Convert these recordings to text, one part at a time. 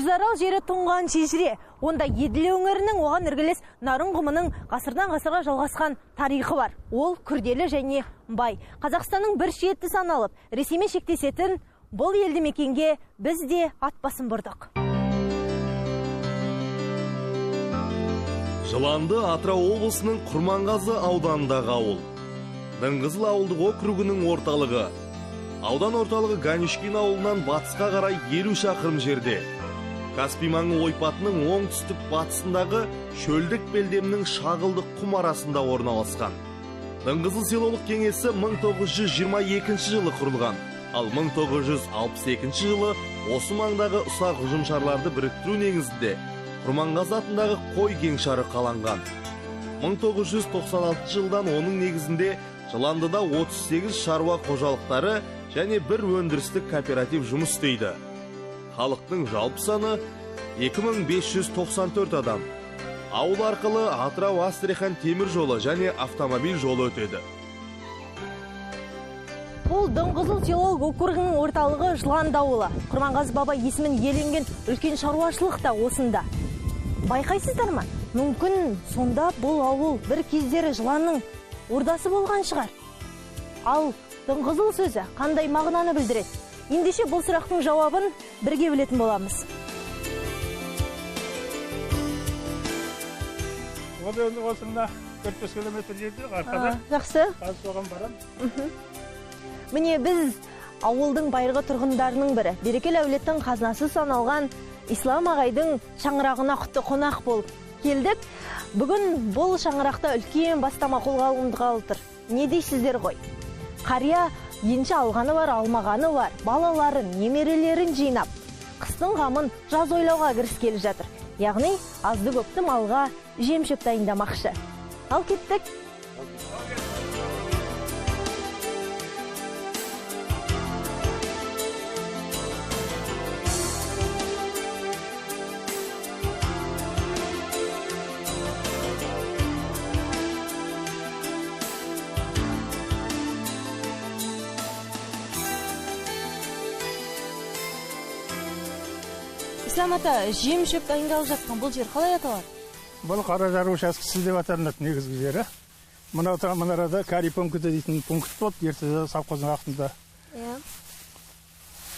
Қызарал жері тұңған шежіре. Онда Еділ өңірінің оған іргелес Нарын құмының ғасырдан ғасырға жалғасқан тарихы бар. Ол күрделі және бай. Қазақстанның бір шеті саналып, Ресеймен шектесетін бұл елді мекенге біз де ат басын бұрдық. Жыланды Атырау облысының Құрманғазы ауданындағы ауыл. Дыңғызыл ауылдық округінің орталығы. Аудан орталығы Ганюшкин ауылынан батысқа қарай 50 шақырым жерде. Каспий маңы ойпатының оңтүстік батысындағы шөлдік белдемнің шағылдық құм арасында орналасқан. Дыңғызыл селолық кеңесі 1922 жылы құрылған, ал 1962 жылы осы маңдағы ұсақ ұжымшарларды біріктіру негізінде Құрманғазы атындағы қой кеңшары қаланған. 1996 жылдан оның негізінде Жыландыда 38 шаруа қожалықтары және бір өндірістік кооператив жұмыс істейді. Халықтың жалпы саны 2594 адам. Ауыл арқылы Атырау-Астрахан темір жолы және автомобиль жолы өтеді. Бұл Дыңғызыл селолық округінің орталығы Жыланды ауылы. Құрманғазы баба есімін иеленген үлкен шаруашылық та осында. Байқайсыздар ма? Мүмкін сонда бұл ауыл бір кездері жыланның ордасы болған шығар. Ал Дыңғызыл сөзі қандай мағынаны білдіреді? Ендеше бұл сұрақтың жауабын бірге білетін боламыз. Ол енді осында 4-5 километр жерде арқада. Жақсы. Қазір соған барам. Міне біз ауылдың байырғы тұрғындарының бірі, берекелі әулеттің қазынасы саналған Ислам ағайдың шаңырағына құтты қонақ болып келдік. Бүгін бұл шаңырақта үлкен бастама қолға алынғалы тұр. Не дейсіздер ғой? Қария енші алғаны бар, алмағаны бар, балаларын, немерелерін жинап, қыстың қамын жаз ойлауға кіріскелі жатыр. Яғни азды көпті малға жем-шөп дайындамақшы. Ал кеттік. Ислам ата, жем-шөп дайындалып жатқан бұл жер қалай аталады? Бұл Қаражар учаскесі деп аталынады негізгі жері. Мынарада карий пункті дейтін пункт болды, ертеде совхоздың ақтында.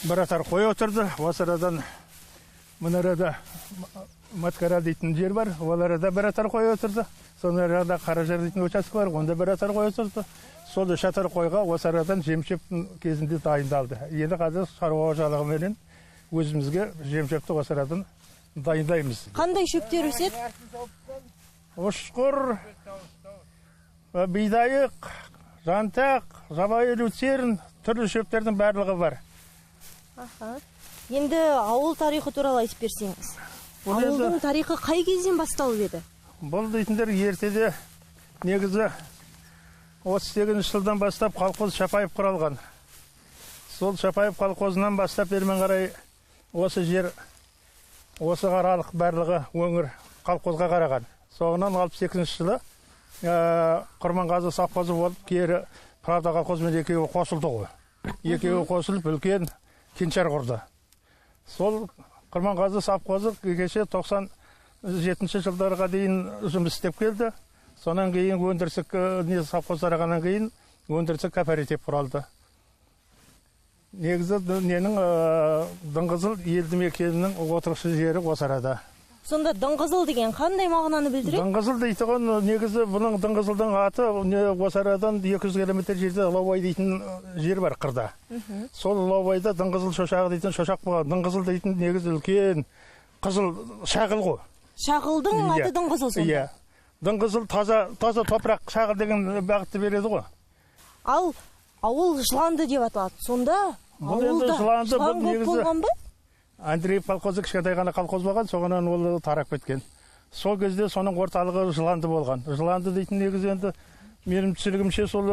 Бір атар қой отырды, осы арадан мынарада Маткара дейтін жер бар, ол арада бір атар қой отырды. Соны арада Қаражар дейтін участок бар, онда бір атар қой отырды. Сол үш атар қойға осы арадан жем-шөп кезінде дайындалды. Енді қазір шаруа қожалығыменен өзімізге жем-шөпті осы арадан дайындаймыз. Қандай шөптер өседі? Ұшқыр, бидайық, жантақ, жабайы люцерн, түрлі шөптердің барлығы бар. Енді ауыл тарихы туралы айтып берсеңіз. Ауылдың тарихы қай кезден басталып еді? Бұл дейтіндер ертеде негізі 38 жылдан бастап колхоз Шапаев құралған. Сол Шапаев колхозынан бастап бермен қарай осы жер, осы аралық барлығы өңір колхозға қараған. Соғынан 62 жылы Құрманғазы совхозы болып, кері Правда колхозымен екеуі қосылды ғой. Екеуі қосылып үлкен кеңшар құрды. Сол Құрманғазы совхозы кеше 97 жылдарға дейін жұмыс істеп келді. Сонан кейін өндірістік совхоз тарағаннан кейін өндірістік кооператив құралды. Негізі Дыңғызыл елді мекенінің отырықшы жері осы арада. Сонда Дыңғызыл деген қандай мағынаны білдіреді? Дыңғызыл дейтін негізі бұның Дыңғызылдың аты осы арадан 200 километр жерде Лаубай дейтін жер бар қырда. Сол Лаубайда Дыңғызыл шошағы дейтін шошақ болған. Дыңғызыл дейтін негізі үлкен қызыл шағыл ғой. Шағылдың аты Дыңғызыл сонда? Иә. Дыңғызыл таза топырақ шағыл деген бағытты береді ғой. Ал ауыл Жыланды деп аталады. Сонда ауылда жылан көп болған ба? Андреев колхозы кішкентай ғана колхоз болған, соғынан ол тарап кеткен. Сол кезде соның орталығы Жыланды болған. Жыланды дейтін негізі енді менің түсінігімше сол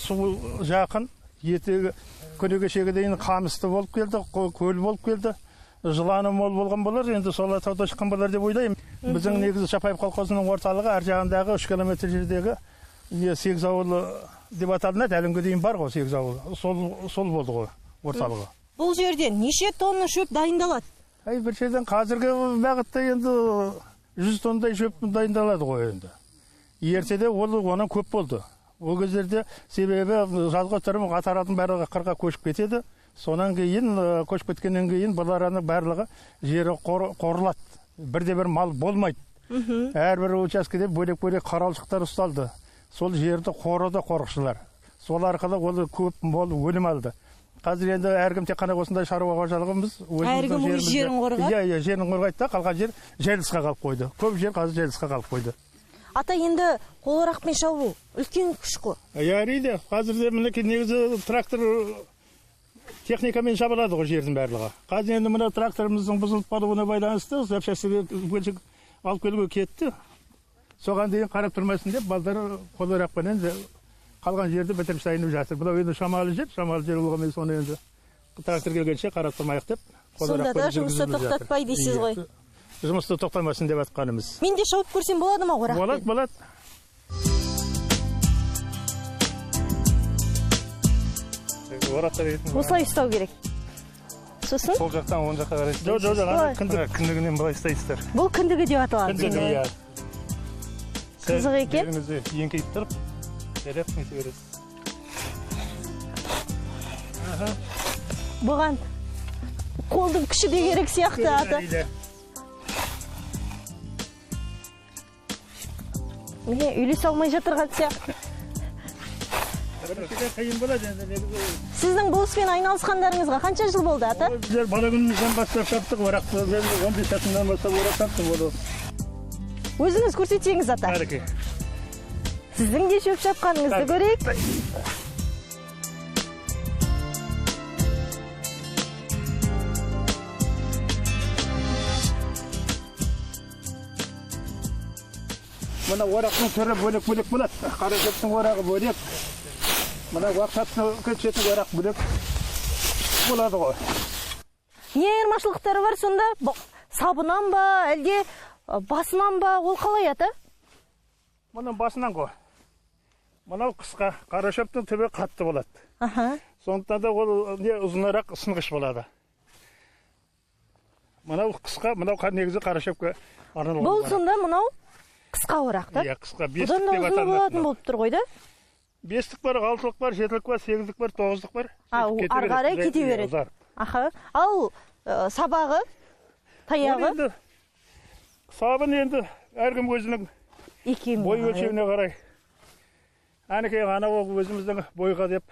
су жақын, етегі күні кешеге дейін қамысты болып келді, көл болып келді. Жыланы мол болған болар, енді сол атауда шыққан болар деп ойлаймын. Біздің негізі Шапаев колхозының орталығы ар жағындағы 3 километр жердегі сегіз ауылы деп аталынады, әлі дейін бар ғой сегіз ауыл. Сол болды ғой орталығы. Бұл жерде неше тонна шөп дайындалады? бір жерден қазіргі бағытта енді 100 тоннадай шөп дайындалады ғой енді. Ертеде онан көп болды. Ол кездерде себебі жазғы тұрым қатаратын барлығы қырға көшіп кетеді. Сонан кейін көшіп кеткеннен кейін бұларының барлығы жері қорылады. Бірде-бір мал болмайды. Әрбір учаскеде бөлек-бөлек қаралшықтар ұсталды. Сол жерді қорыды қорықшылар. Сол арқылы ол көп мол өлім алды. Қазір енді әркім тек қана осындай шаруа қожалығымыз әркім өз жерін қорғайды. Иә, жерін қорғайды да, қалған жер жайлысқа қалып қойды. Көп жер қазір жайлысқа қалып қойды. Ата, енді қолорақпен шабу үлкен күш қой. Әрине, қазірде мінекей негізі трактор техникамен шабылады ғой жердің барлығы. Қазір енді мына тракторымыздың бұзылып қалуына байланысты запчастьті алып келуге кетті. Соған дейін қарап тұрмасын деп балдар қолорақпенен қалған жерді бітіріп дайындап жатыр. Бұл енді шамалы жер болғанмен соны енді трактор келгенше қарап тұрмайық деп. Сонда да жұмысты тоқтатпай дейсіз ғой. Жұмысты тоқтамасын деп атқанымыз. Мен де шауып көрсем болады ма орақпен? Болады. Осылай ұстау керек. Сосын? Сол жақтан оң жаққа қарай. Жоқ, кіндігінен былай ұстайсыздар. Бұл кіндігі деп аталады. Кіндігі, иә. Қызық екен. Жеріңізді еңкейіп тұрып, дәреп нете бересіз. Бұған қолдың күші де керек сияқты, ата. Міне, үйлес алмай жатырған сияқты. Сіздің бұл іспен айналысқандарыңызға қанша жыл болды, ата? Біздер бала күнімізден бастап шаптық, орақты 15 жасымнан бастап орақ шаптық болды. Өзіңіз көрсетсеңіз, ата. Әреке. Сіздің де шөп шапқаныңызды көрейік. Мына орақтың түрі бөлек-бөлек болады. Қара шөптің орағы бөлек. Мына уақсаттың көтшетін орақ бөлек болады ғой. Не айырмашылықтары бар сонда? Сабынан ба, әлде басынан ба, ол қалай, ата? Мұның басынан ғой. Мынау қысқа, қара шөптің түбі қатты болады. Сондықтан да ол ұзынырақ сынғыш болады. Мынау қысқа, мынау негізі қара шөпке арналған. Бұл сонда мынау қысқа орақ, та? Иә, қысқа, бестік бұдан да ұзын болатын болып тұр ғой, да? Бестік бар, алтылық бар, жетілік бар, сегіздік бар, тоғыздық бар. Арғарай кете береді. Ал сабағы, таяғы? Сабын енді әркім өзінің бой өлшеуіне қарай. Әнекей ғана өзіміздің бойға деп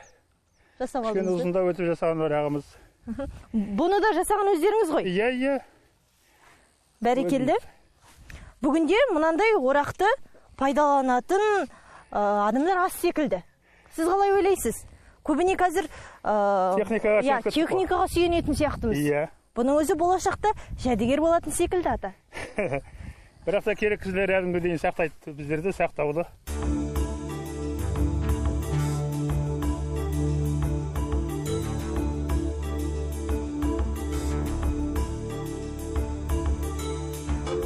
кішкене ұзында өтіп жасаған орағымыз. Бұны да жасаған өздеріңіз ғой? Иә. Бәрекелді. Бүгінде мұнандай орақты пайдаланатын адамдар аз секілді. Сіз қалай ойлайсыз? Көбіне қазір техникаға сүйенетін сияқтымыз. Иә. Бұның өзі болашақта жәдігер болатын секілді, ата. Бірақ та керек кісілер әліңгі дейін сақтайды. Біздерді сақтаулы.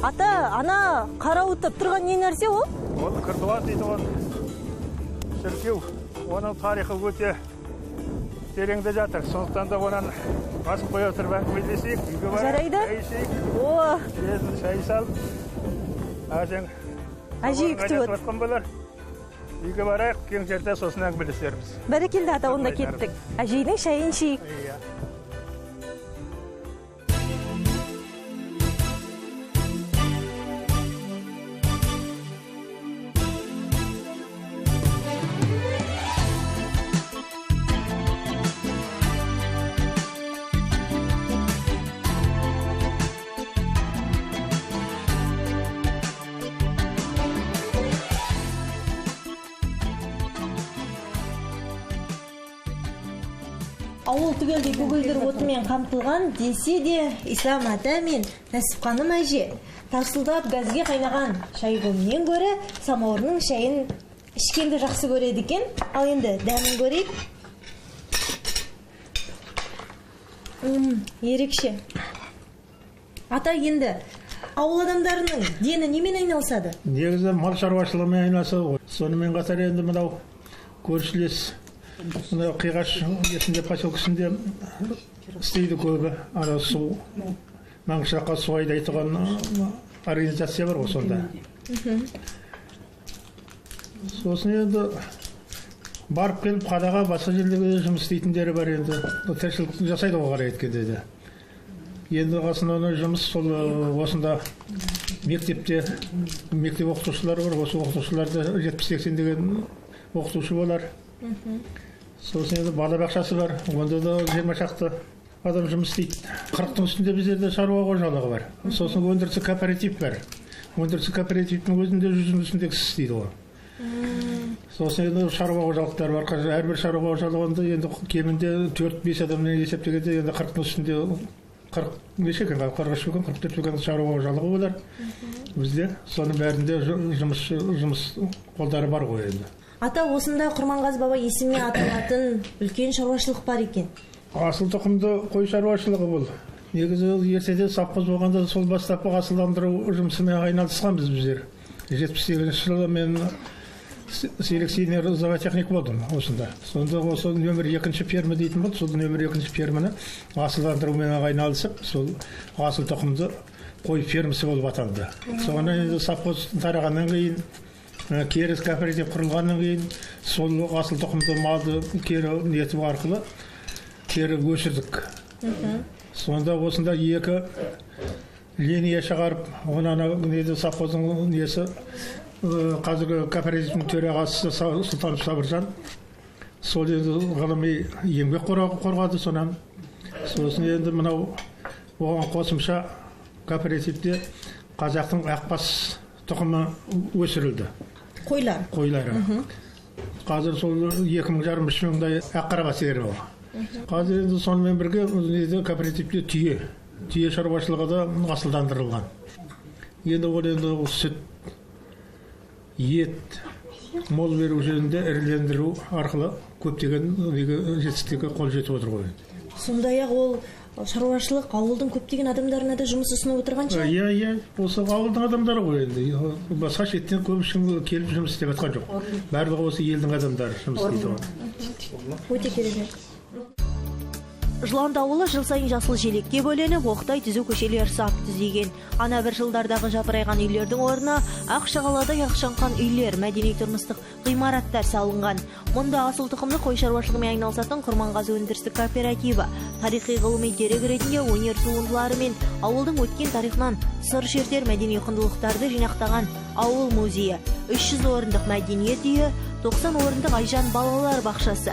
Ата, ана қарауытып тұрған не нәрсе ол? Ол кірдуат дейді ол. Шіркеу. Оның тарихы өте тереңде жатыр. Сондықтан да онан басып қоя отырып әңгімелесейік. Жарайды? Шай салып. Әжей күтіп отыр. Үйге барайық, кең жерде сосын әңгімелесерміз. Бәрекелді, ата, онда кеттік. Әжейдің шайын ішейік. Ауыл түгелдей көгілдір отымен қамтылған десе де Ислам ата мен Нәсіп ханым әже тарсылдап газге қайнаған шайғымен гөрі самаурының шайын ішкенді жақсы көреді екен. Ал енді дәмін көрейік. Ерекше. Ата, енді ауыл адамдарының дені немен айналысады? Негізі мал шаруашылығымен айналысады ғой. Сонымен қатар енді мынау көршілес мынау қиғаш есінде поселкесінде істейді көбі. Ана су Маңғышлаққа су айдайтын организация бар ғой сонда. Сосын енді барып келіп қадаға басқа жерлерде жұмыс істейтіндері бар енді. Тіршілік жасайды ғой қарай еткенде де. Енді қасында жұмыс сол осында мектепте мектеп оқытушылары бар. Осы оқытушыларда 70-80 деген оқытушы болар. Сосын енді балабақшасы бар. Онда да 20 шақты адам жұмыс істейді. 40-тың үстінде біздерде шаруа қожалығы бар. Сосын өндірістік кооператив бар. Өндірістік кооперативтің өзінде 100-ның үстінде кісі істейді ғой. Сосын енді шаруа қожалықтары бар. Әрбір шаруа қожалығында енді кемінде 4-5 адаммен есептегенде енді 40-тың үстінде 43 екен шаруа қожалығы болар. Бізде соның бәрінде жұмыс қолдары бар ғой енді. Ата, осында Құрманғазы баба есімімен аталатын үлкен шаруашылық бар екен. Асыл тұқымды қой шаруашылығы бұл. Негізі ертеде совхоз болғанда сол бастапқы асылдандыру жұмысымен айналысқанбыз біздер. 78 жылы мен селекционер зоотехник болдым осында. Сонда осы нөмір 2-ші ферма дейтін болды. Сол нөмір 2-ші ферманы асылдандырумен айналысып, сол асыл тұқымды қой фермасы болып атанды. Соған енді совхоз тарағаннан кейін, кері кооператив құрылғаннан кейін, сол асыл тұқымды малды кері нетіп арқылы кері өсірдік. Сонда осында 2 линия шығарып, оны совхоздың несі қазіргі кооперативтің төрағасы Сұлтанов Сабыржан сол енді ғылыми еңбек қорғады сонан. Сосын енді мынау оған қосымша кооперативте қазақтың ақбас тұқымы өсірілді. Қойлары. Қазір сол 2,5-3 мыңдай аққарағай сиыры бар. Қазір енді сонымен бірге кооперативте түйе шаруашылығы да асылдандырылған. Енді ол енді сүт, ет, мол беру жөнінде ірілендіру арқылы көптеген жетістікке қол жетіп отыр ғой. Сондай-ақ ол шаруашылық ауылдың көптеген адамдарына да жұмыс ұсынып отырған шығар? Иә, осы ауылдың адамдары ғой енді. Басқа шеттен көп келіп жұмыс істеп жатқан жоқ. Барлығы осы елдің адамдары жұмыс істейді. Өте керемет. Жыланды ауылы жыл сайын жасыл желекке бөленіп, оқтай түзу көшелер сап түзеген. Ана бір жылдардағы жапырайған үйлердің орнына ақ шағалада яқшанқан үйлер, мәдени тұрмыстық ғимараттар салынған. Мұнда асыл тұқымды қой шаруашылығымен айналысатын Құрманғазы өндірістік кооперативі тарихи ғылыми дерек ретінде өнер туындылары мен ауылдың өткен тарихынан сыр шертер мәдени құндылықтарды жинақтаған ауыл музейі, 300 орындық мәдениет үйі, 90 орындық Айжан балалар бақшасы.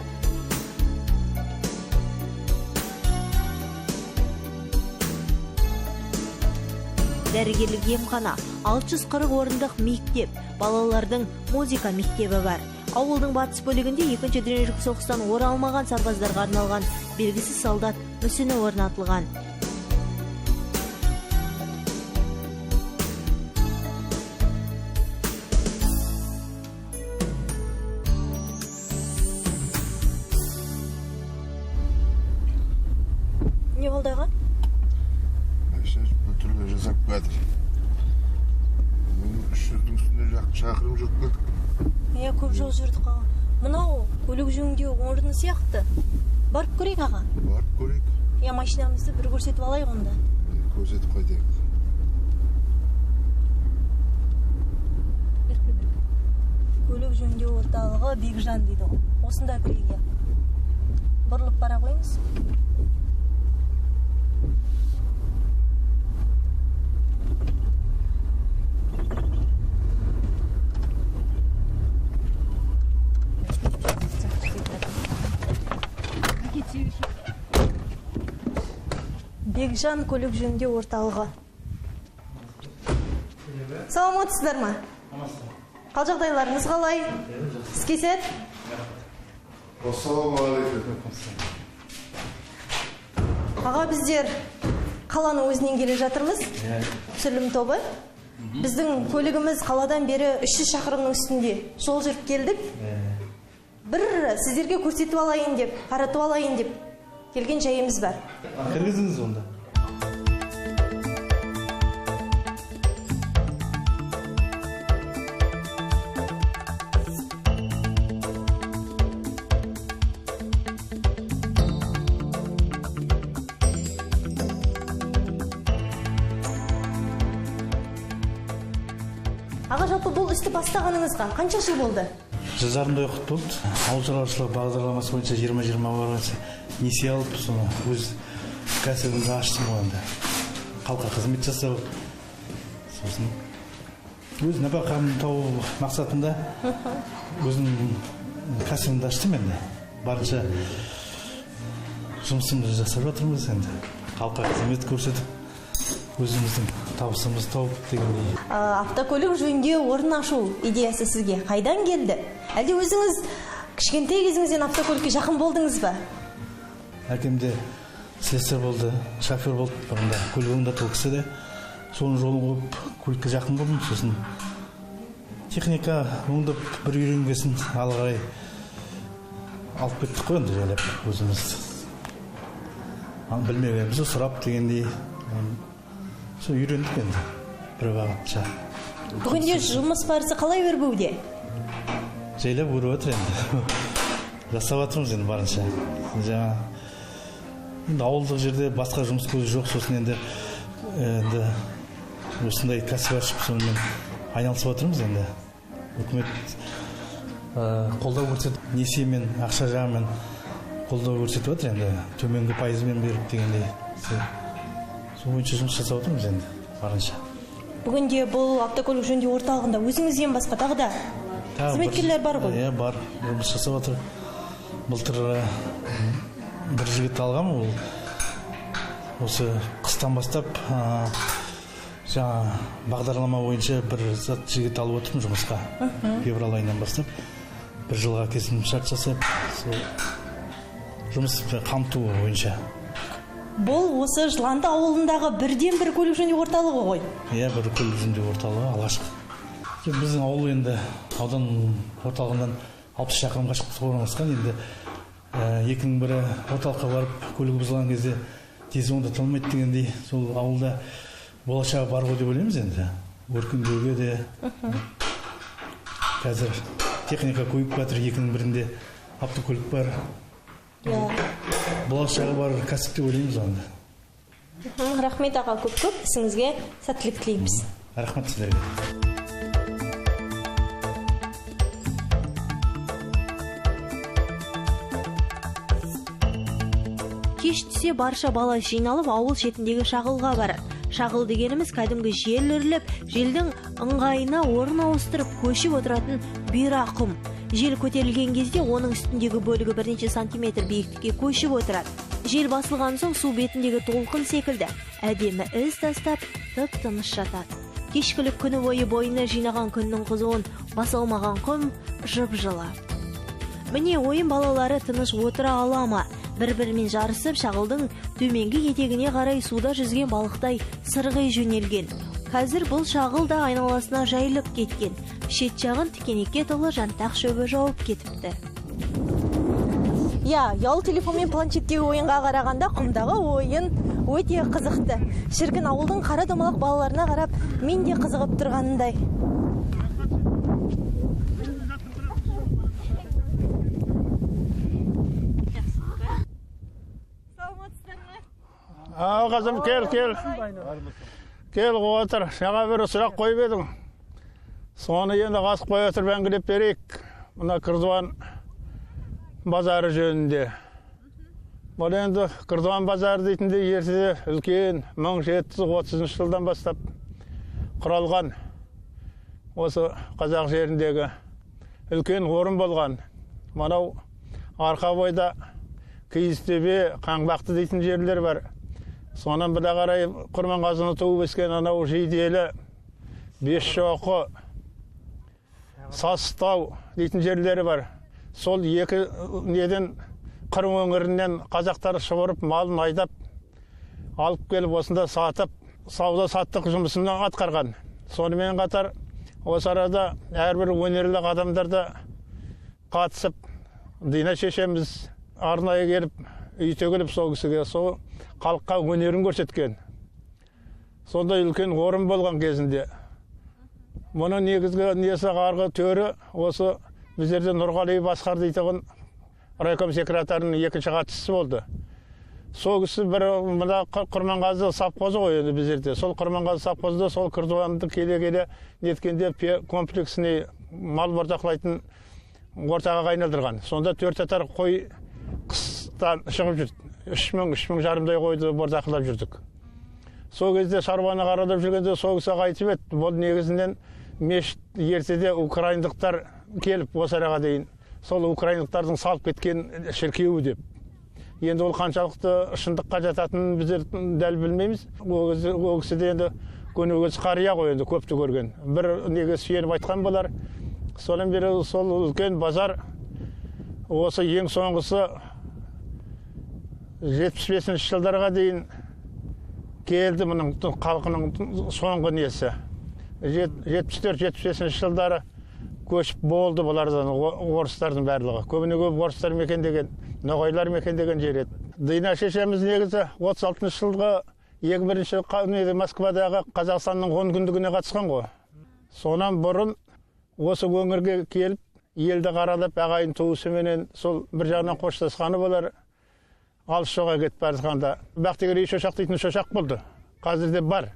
Дәрігерлік емхана, 640 орындық мектеп, балалардың музыка мектебі бар. Ауылдың батыс бөлігінде 2-ші дүниежүзілік соғыстан оралмаған сарбаздарға арналған белгісіз солдат мүсіні орнатылған. Не болды аға? Жасап бәдір. 300-дің үстінде шақырым жүріп келдік. Иә, көп жол жүрдік аға. Мынау көлік жөндеу орны сияқты. Барып көрейік аға? Барып көрейік. Иә, машинамызды бір көрсетіп алайық онда. Көрсетіп қайтайық. Көлік жөндеу орталығы Бекжан дейді ғой. Осында көрейік. Бұрылып бара қойыңыз. Бекжан көлік жөндеу орталығы. Саламатсыздар ма? Қал жағдайларыңыз қалай? Іскесет? Ассалаумағалейкум. Аға, біздер қаланы өзінен келе жатырмыз. Түсірілім тобы. Біздің көлігіміз қаладан бері 300 шақырымның үстінде жол жүріп келдік. Бір сіздерге көрсетіп алайын деп, қаратып алайын деп келген жайымыз бар. Кіргізіңіз онда. жалпы бұл істі бастағаныңызға қанша жыл болды? Жылдарында уақыт болды. Ауыл шаруашылығы бағдарламасы бойынша 20-20 барғанша несие алып, соны өз кәсібімді аштым онда. Халыққа қызмет жасау, сосын өз нәпақамды табу мақсатында өзім кәсібімді аштым енді. Барынша жұмысымызды жасап жатырмыз енді. Халыққа қызмет көрсетіп, өзіміздің табысымызды тауып дегендей. Автокөлік жөнінде орын ашу идеясы сізге қайдан келді? Әлде өзіңіз кішкентай кезіңізден автокөлікке жақын болдыңыз ба? Әкемде слесарь болды, шофер болды, бұрында көлігімді ол кісі де соның жолын қойып көлікке жақын болдым. Сосын техника оңдап бір үйренгесін ары қарай алып кеттік қой енді жайлап өзіміз. Білмегенімізді сұрап дегендей сол үйрендік енді бір бағытша. Бүгінде жұмыс барысы қалай өрбуде? Жайлап өріп жатыр енді. Жасап жатырмыз енді барынша. Жаңа енді ауылдық жерде басқа жұмыс көзі жоқ, сосын енді осындай кәсіп ашып сонымен айналысып жатырмыз енді. Үкімет қолдау көрсетіп, несиемен, ақша жағымен қолдау көрсетіп жатыр енді. Төменгі пайызбен беріп дегендей. Сол бойынша жұмыс жасап отырмыз енді барынша. Бүгінде бұл автокөлік жөнінде орталығында өзіңізден басқа тағы да қызметкерлер бар ғой? Иә, бар. Жұмыс жасап жатыр. Былтыр бір жігіт алғам, ол осы қыстан бастап жаңа бағдарлама бойынша бір жігіт алып отырмын жұмысқа. Февраль айынан бастап бір жылға келісімшарт жасап, сол жұмыс қамту бойынша. Бұл осы Жыланды ауылындағы бірден бір көлік жөндеу орталығы ғой? Иә, бір көлік жөндеу орталығы алғашқы. Біздің ауыл енді аудан орталығынан 60 шақырым қашықтықта орналасқан. Енді екінің бірі орталыққа барып көлігі бұзылған кезде тез оңдатылмайды дегендей, сол ауылда болашағы бар ғой деп ойлаймыз енді. Өркендеуге де қазір техника көйіп жатыр, екінің бірінде автокөлік бар. Болашағы бар кәсіп деп ойлаймыз онда. Рахмет аға, көп-көп ісіңізге сәттілік тілейміз. Рахмет сіздерге. Кеш түсе барша бала жиналып ауыл шетіндегі шағылға барады. Шағыл дегеніміз кәдімгі жел үрлеп, желдің ыңғайына орын ауыстырып көшіп отыратын бұйра құм. Жел көтерілген кезде оның үстіндегі бөлігі бірнеше сантиметр биіктікке көшіп отырады. Жел басылған соң су бетіндегі толқын секілді әдемі із тастап тып-тыныш жатады. Кешкілік күні бойына жинаған күннің қызуын баса алмаған құм жып-жылы. Міне ойын балалары тыныш отыра ала ма? Бір-бірімен жарысып, шағылдың төменгі етегіне қарай суда жүзген балықтай сырғи жөнелген. Қазір бұл шағыл да айналасына жайылып кеткен. Шет жағын тікенекке толы жантақ шөбі жауып кетіпті. Ұялы телефон мен планшеттегі ойынға қарағанда құмдағы ойын өте қызықты. Шіркін ауылдың қара домалақ балаларына қарап, мен де қызығып тұрғанындай. Қызым, кел. Кел, отыр. Жаңа бір сұрақ қойып едің. Соны енді қасып қоя отырып әңгілеп берейік. Мына Кырдуан базары жөнінде. Бұл енді Кырдуан базары дейтінде ертеде үлкен 1730 жылдан бастап құралған осы қазақ жеріндегі үлкен орын болған. Манау арқа бойда Киізтөбе, Қаңбақты дейтін жерлер бар. Сонан бір қарай Құрманғазыны туып өскен анау Жиделі, Бесшоқы, Састау дейтін жерлері бар. Сол екі неден қыр өңірінен қазақтар шығырып, малын айдап, алып келіп осында сатып, сауда-саттық жұмысын атқарған. Сонымен қатар осы арада әрбір өнерлі адамдарда қатысып, Дина шешеміз арнайы келіп, үй төгіліп сол кісіге сол халыққа өнерін көрсеткен. Сондай үлкен орын болған кезінде. Мұның негізгі несі арғы төрі осы біздерде Нұрғали Басқар дейтін райком секретарының екінші хатшысы болды. Сол кісі бір мына Құрманғазы совхозы ғой енді біздерде. Сол Құрманғазы совхозда сол кырдуанды келе неткенде комплексіне мал бордақылайтын ортаға айналдырған. Сонда 4 атар қой қыстан шығып жүрді. 3,000 жарымдай қойды бордақылап жүрдік. Сол кезде шаруаны қаралап жүргенде сол кісі айтып еді, бұл негізінен мешіт ертеде украиндықтар келіп осы араға дейін сол украиндықтардың салып кеткен шіркеуі деп. Енді ол қаншалықты шындыққа жататынын біздер дәл білмейміз. Ол кісіде енді көнегөз қария ғой, енді көпті көрген. Бір неге сүйеніп айтқан болар. Содан бері сол үлкен базар осы ең соңғысы 75 жылдарға дейін келді мұның халқының соңғы несі. 74-75 жылдары көшіп болды бұлардан орыстардың барлығы. Көбіне көп орыстар мекендеген, ноғайлар мекендеген жер еді. Дина шешеміз негізі 36 жылғы 21 Москвадағы Қазақстанның 10 күндігіне қатысқан ғой. Сонан бұрын осы өңірге келіп, елді қаралап, ағайын туысыменен сол бір жағынан қоштасқаны болар. Алыс жоға кетіп барысқанда. Бақтыгер шошақ дейтін шошақ болды. Қазірде бар.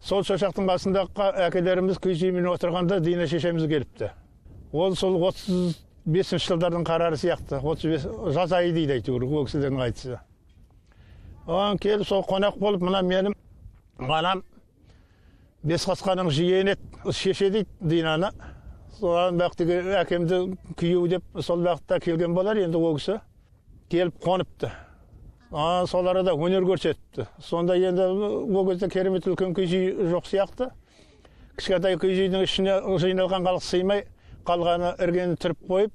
Сол шошақтың басында әкелеріміз күйзеймен отырғанда Дина шешеміз келіпті. Ол сол 35 жылдардың қарары сияқты. 35 жаз айы дейді әйтеуір, ол кісілердің айтысы. Оған келіп сол қонақ болып, мына менің анам Бесқасқаның жиені шеше дейді Динаны. Соған бақтыгер әкемді күйеу деп сол бақытта келген болар, енді ол кісі келіп қоныпты. Сол арада өнер көрсетті. Сонда енді ол кезде керемет үлкен күйші жоқ сияқты. Кішкентай күйшінің ішіне жиналған халық сыймай, қалғаны іргені түріп қойып,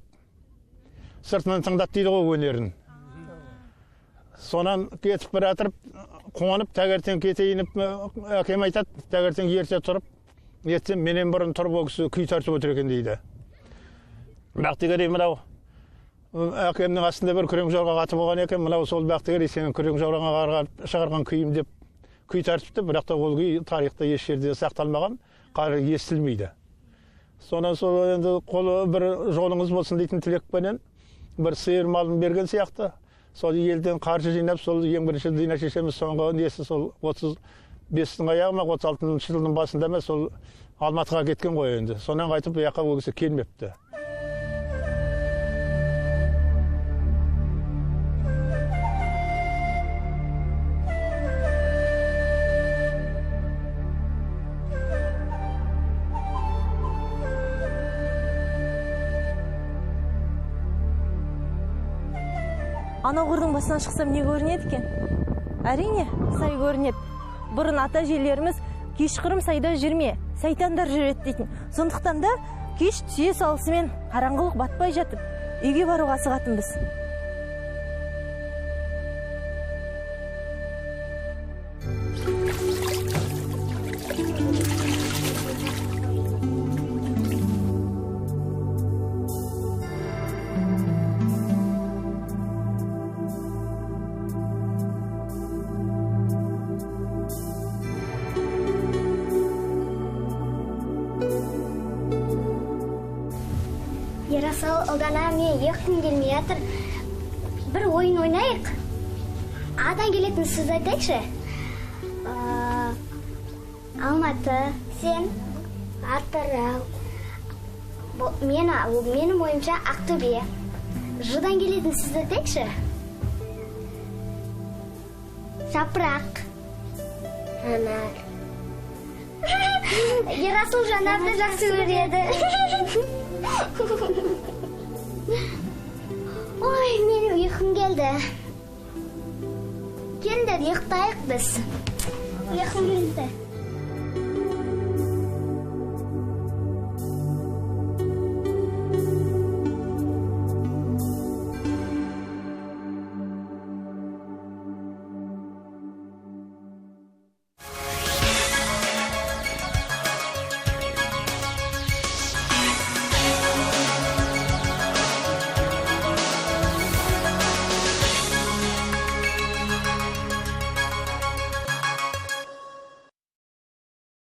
сыртынан тыңдап дейді ғой өнерін. Сонан кетіп бір атырып, қонып, тәгертен кетейініп, әкем айтады, тәгертен ерте тұрып, ертең менен бұрын тұрып ол кісі күй тартып отыр екен дейді. Бақтыгер мынау әкемнің астында бір күрең жорға қатып болған екен, мынау сол Бақтыгер сенің күрең жорғаңа шығарған күйім деп күй тартыпты, бірақ та ол күй тарихта еш жерде сақталмаған, қары естілмейді. Сонан сол енді қолы бір жолыңыз болсын дейтін тілекпенен бір сиыр малын берген сияқты. Сол елден қаржы жинап, сол ең бірінші Дина шешеміз соңғы несі сол 35-тің аяғы ма, 36 жылдың басында ма сол Алматыға кеткен ғой енді. Сонан қайтып бұл жаққа ол кісі келмепті. Анау қырдың басынан шықсам не көрінеді екен? Әрине, сай көрінеді. Бұрын ата желеріміз кешқұрым сайда жүрме, сайтандар жүреді дейтін. Сондықтан да кеш түсе салысымен қараңғылық батпай жатып, үйге баруға асығатынбыз. Ерасыл, ұлдана мен ектім келмей жатыр. Бір ойын ойнайық. Адан келетін сөз айтайықшы. Алматы, сен, Атырау. Менің ойымша Ақтөбе. Жыдан келетін сөз айтайықшы. Жапырақ. Жанар. Ерасыл жанарды жақсы көреді. Ой, менің ұйқым келді. Келіңдер, ұйықтайық біз. Ұйқым келді.